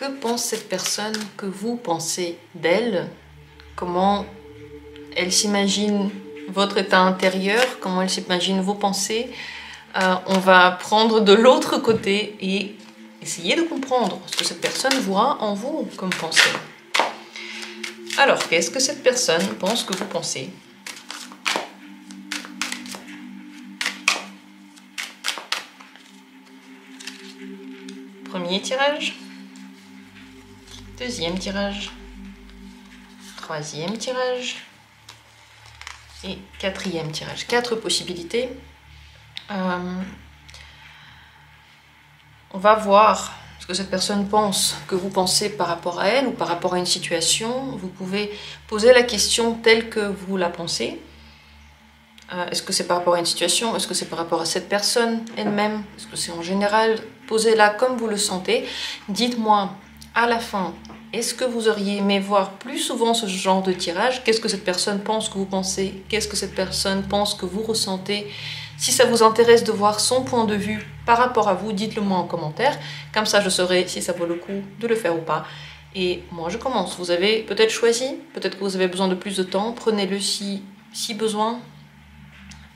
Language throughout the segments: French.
Que pense cette personne que vous pensez d'elle? Comment elle s'imagine votre état intérieur? Comment elle s'imagine vos pensées? On va prendre de l'autre côté et essayer de comprendre ce que cette personne voit en vous comme pensée. Alors, qu'est-ce que cette personne pense que vous pensez? Premier tirage. Deuxième tirage. Troisième tirage. Et quatrième tirage. 4 possibilités. On va voir ce que cette personne pense, que vous pensez par rapport à elle ou par rapport à une situation. Vous pouvez poser la question telle que vous la pensez. Est-ce que c'est par rapport à une situation? Est-ce que c'est par rapport à cette personne elle-même? Est-ce que c'est en général? Posez-la comme vous le sentez. Dites-moi à la fin, est-ce que vous auriez aimé voir plus souvent ce genre de tirage? Qu'est-ce que cette personne pense que vous pensez? Qu'est-ce que cette personne pense que vous ressentez? Si ça vous intéresse de voir son point de vue par rapport à vous, dites-le moi en commentaire. Comme ça, je saurai si ça vaut le coup de le faire ou pas. Et moi, je commence. Vous avez peut-être choisi, peut-être que vous avez besoin de plus de temps. Prenez-le si besoin.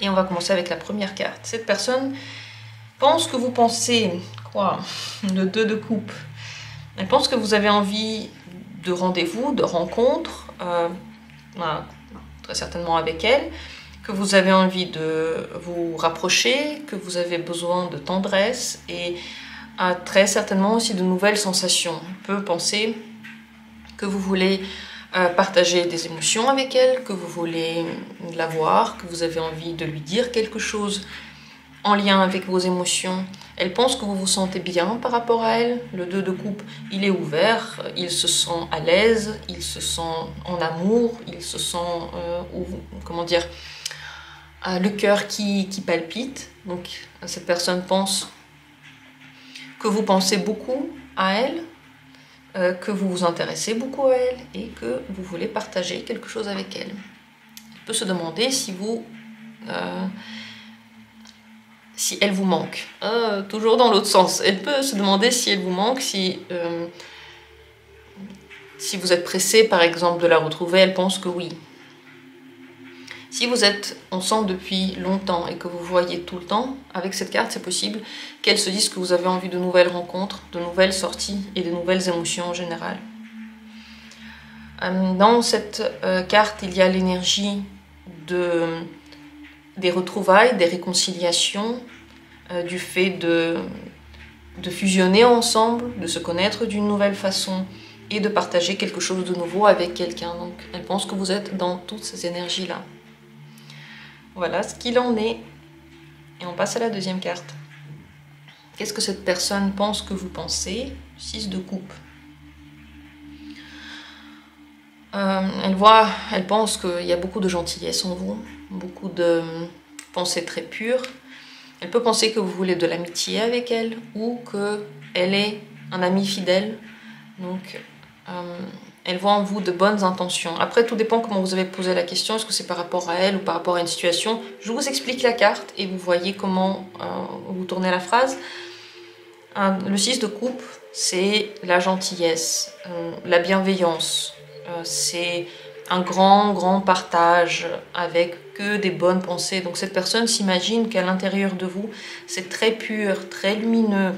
Et on va commencer avec la première carte. Cette personne pense que vous pensez quoi? Le 2 de coupe. Elle pense que vous avez envie de rendez-vous, de rencontre, très certainement avec elle, que vous avez envie de vous rapprocher, que vous avez besoin de tendresse et très certainement aussi de nouvelles sensations. On peut penser que vous voulez partager des émotions avec elle, que vous voulez la voir, que vous avez envie de lui dire quelque chose en lien avec vos émotions. Elle pense que vous vous sentez bien par rapport à elle. Le 2 de coupe, il est ouvert, il se sent à l'aise, il se sent en amour, il se sent, comment dire, le cœur qui palpite. Donc cette personne pense que vous pensez beaucoup à elle, que vous vous intéressez beaucoup à elle et que vous voulez partager quelque chose avec elle. Elle peut se demander si elle vous manque. Toujours dans l'autre sens. Elle peut se demander si elle vous manque, si vous êtes pressé par exemple de la retrouver. Elle pense que oui. Si vous êtes ensemble depuis longtemps et que vous voyez tout le temps, avec cette carte, c'est possible qu'elle se dise que vous avez envie de nouvelles rencontres, de nouvelles sorties et de nouvelles émotions en général. Dans cette carte, il y a l'énergie des retrouvailles, des réconciliations, du fait de fusionner ensemble, de se connaître d'une nouvelle façon et de partager quelque chose de nouveau avec quelqu'un. Donc, elle pense que vous êtes dans toutes ces énergies-là. Voilà ce qu'il en est. Et on passe à la deuxième carte. Qu'est-ce que cette personne pense que vous pensez? 6 de coupe. Elle pense qu'il y a beaucoup de gentillesse en vous, beaucoup de pensées très pures. Elle peut penser que vous voulez de l'amitié avec elle ou qu'elle est un ami fidèle. Donc, elle voit en vous de bonnes intentions. Après, tout dépend comment vous avez posé la question. Est-ce que c'est par rapport à elle ou par rapport à une situation? Je vous explique la carte et vous voyez comment vous tournez la phrase. Le 6 de coupe, c'est la gentillesse, la bienveillance. C'est un grand partage avec que des bonnes pensées. Donc cette personne s'imagine qu'à l'intérieur de vous, c'est très pur, très lumineux,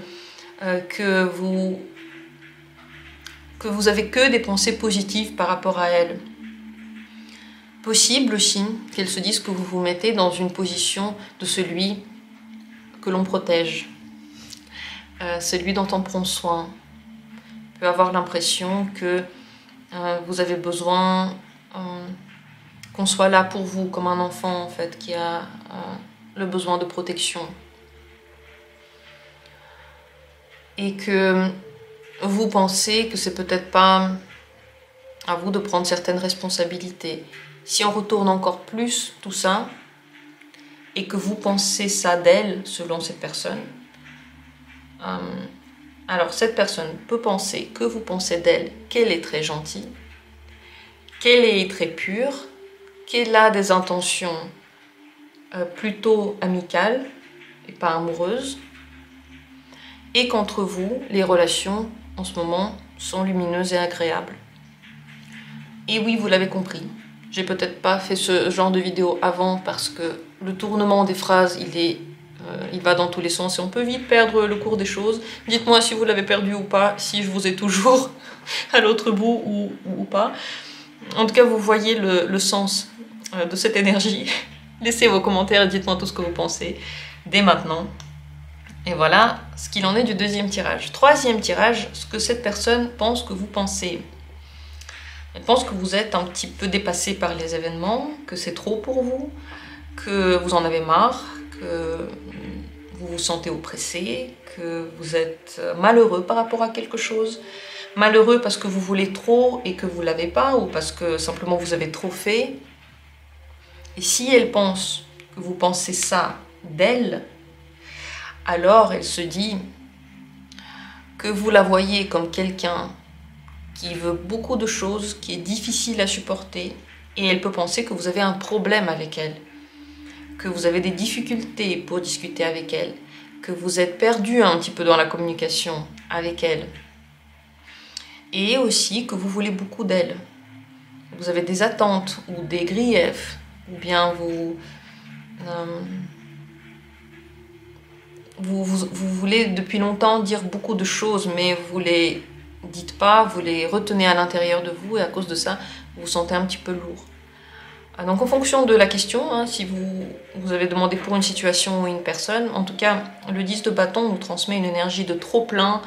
que vous avez que des pensées positives par rapport à elle. Possible aussi qu'elle se dise que vous vous mettez dans une position de celui que l'on protège, celui dont on prend soin. On peut avoir l'impression que vous avez besoin qu'on soit là pour vous, comme un enfant en fait, qui a le besoin de protection. Et que vous pensez que c'est peut-être pas à vous de prendre certaines responsabilités. Si on retourne encore plus tout ça, et que vous pensez ça d'elle, selon cette personne, alors cette personne peut penser que vous pensez d'elle qu'elle est très gentille, qu'elle est très pure, qu'elle a des intentions plutôt amicales et pas amoureuses, et qu'entre vous, les relations en ce moment sont lumineuses et agréables. Et oui, vous l'avez compris, j'ai peut-être pas fait ce genre de vidéo avant parce que le tournement des phrases, il va dans tous les sens et on peut vite perdre le cours des choses. Dites-moi si vous l'avez perdu ou pas, si je vous ai toujours à l'autre bout ou pas. En tout cas, vous voyez le sens de cette énergie. Laissez vos commentaires et dites-moi tout ce que vous pensez dès maintenant. Et voilà ce qu'il en est du deuxième tirage. Troisième tirage, ce que cette personne pense que vous pensez. Elle pense que vous êtes un petit peu dépassé par les événements, que c'est trop pour vous, que vous en avez marre, que vous vous sentez oppressé, que vous êtes malheureux par rapport à quelque chose. Malheureux parce que vous voulez trop et que vous ne l'avez pas, ou parce que simplement vous avez trop fait. Et si elle pense que vous pensez ça d'elle, alors elle se dit que vous la voyez comme quelqu'un qui veut beaucoup de choses, qui est difficile à supporter, et elle peut penser que vous avez un problème avec elle, que vous avez des difficultés pour discuter avec elle, que vous êtes perdu un petit peu dans la communication avec elle, et aussi que vous voulez beaucoup d'elle. Vous avez des attentes ou des griefs, ou bien vous voulez depuis longtemps dire beaucoup de choses, mais vous les dites pas, vous les retenez à l'intérieur de vous, et à cause de ça, vous vous sentez un petit peu lourd. Donc en fonction de la question, hein, si vous avez demandé pour une situation ou une personne, en tout cas, le 10 de bâton nous transmet une énergie de trop-plein,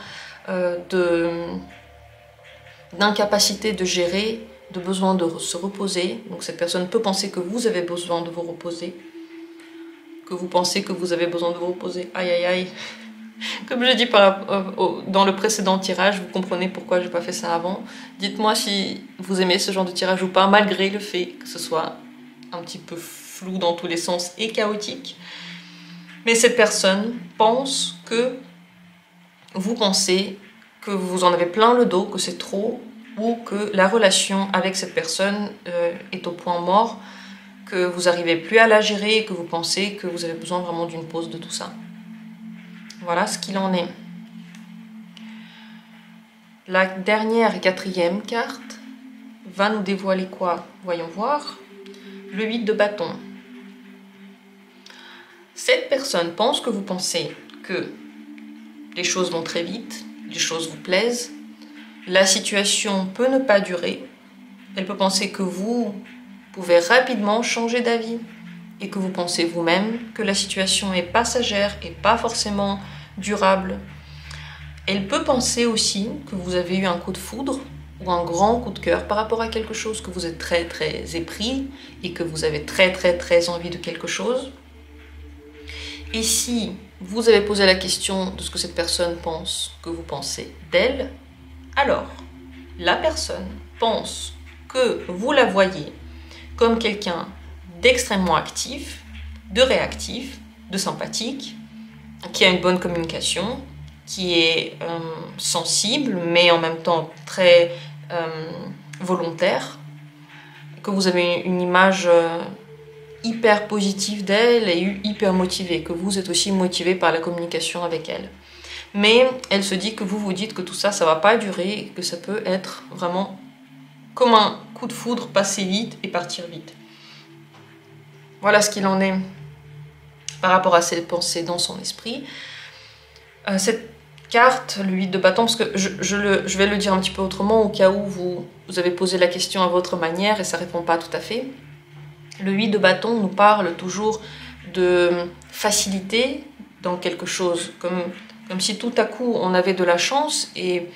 d'incapacité de gérer, de besoin de se reposer. Donc cette personne peut penser que vous avez besoin de vous reposer, que vous pensez que vous avez besoin de vous reposer. Aïe aïe aïe. Comme je dis dans le précédent tirage, vous comprenez pourquoi je n'ai pas fait ça avant. Dites-moi si vous aimez ce genre de tirage ou pas, malgré le fait que ce soit un petit peu flou dans tous les sens et chaotique. Mais cette personne pense que vous pensez que vous en avez plein le dos, que c'est trop, ou que la relation avec cette personne est au point mort, que vous n'arrivez plus à la gérer et que vous pensez que vous avez besoin vraiment d'une pause de tout ça. Voilà ce qu'il en est. La dernière et quatrième carte va nous dévoiler quoi? Voyons voir. Le 8 de bâton. Cette personne pense que vous pensez que les choses vont très vite, les choses vous plaisent, la situation peut ne pas durer. Elle peut penser que vous pouvez rapidement changer d'avis et que vous pensez vous-même que la situation est passagère et pas forcément durable. Elle peut penser aussi que vous avez eu un coup de foudre ou un grand coup de cœur par rapport à quelque chose, que vous êtes très très épris et que vous avez très très très envie de quelque chose. Et si vous avez posé la question de ce que cette personne pense que vous pensez d'elle, alors la personne pense que vous la voyez comme quelqu'un d'extrêmement actif, de réactif, de sympathique, qui a une bonne communication, qui est sensible, mais en même temps très volontaire, que vous avez une image hyper positive d'elle et hyper motivée, que vous êtes aussi motivé par la communication avec elle. Mais elle se dit que vous vous dites que tout ça, ça va pas durer, et que ça peut être vraiment comme un coup de foudre, passer vite et partir vite. Voilà ce qu'il en est par rapport à ses pensées dans son esprit. Cette carte, le 8 de bâton, parce que je vais le dire un petit peu autrement, au cas où vous avez posé la question à votre manière et ça ne répond pas tout à fait. Le 8 de bâton nous parle toujours de facilité dans quelque chose, comme si tout à coup on avait de la chance et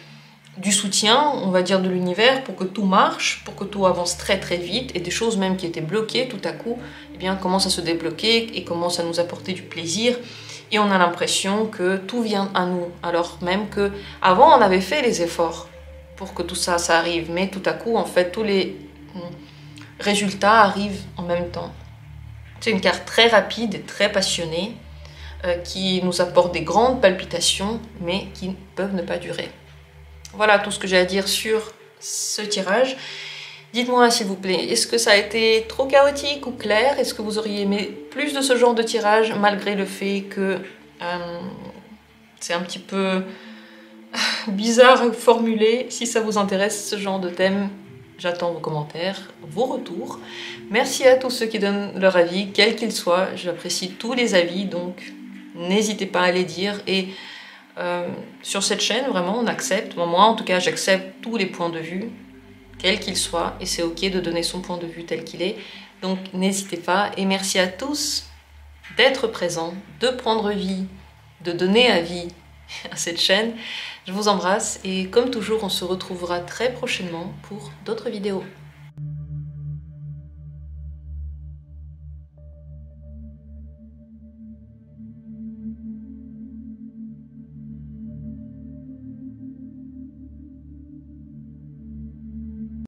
du soutien, on va dire, de l'univers pour que tout marche, pour que tout avance très très vite, et des choses même qui étaient bloquées tout à coup, eh bien, commencent à se débloquer et commencent à nous apporter du plaisir, et on a l'impression que tout vient à nous, alors même que avant on avait fait les efforts pour que tout ça arrive, mais tout à coup en fait tous les résultats arrivent en même temps. C'est une carte très rapide et très passionnée qui nous apporte des grandes palpitations, mais qui peuvent ne pas durer. Voilà tout ce que j'ai à dire sur ce tirage. Dites-moi s'il vous plaît, est-ce que ça a été trop chaotique ou clair? Est-ce que vous auriez aimé plus de ce genre de tirage malgré le fait que c'est un petit peu bizarre formulé. Si ça vous intéresse ce genre de thème, j'attends vos commentaires, vos retours. Merci à tous ceux qui donnent leur avis, quel qu'il soit. J'apprécie tous les avis, donc n'hésitez pas à les dire. Et sur cette chaîne, vraiment, on accepte. Moi, en tout cas, j'accepte tous les points de vue, quels qu'ils soient. Et c'est ok de donner son point de vue tel qu'il est. Donc n'hésitez pas. Et merci à tous d'être présents, de prendre vie, de donner avis à cette chaîne. Je vous embrasse et comme toujours, on se retrouvera très prochainement pour d'autres vidéos.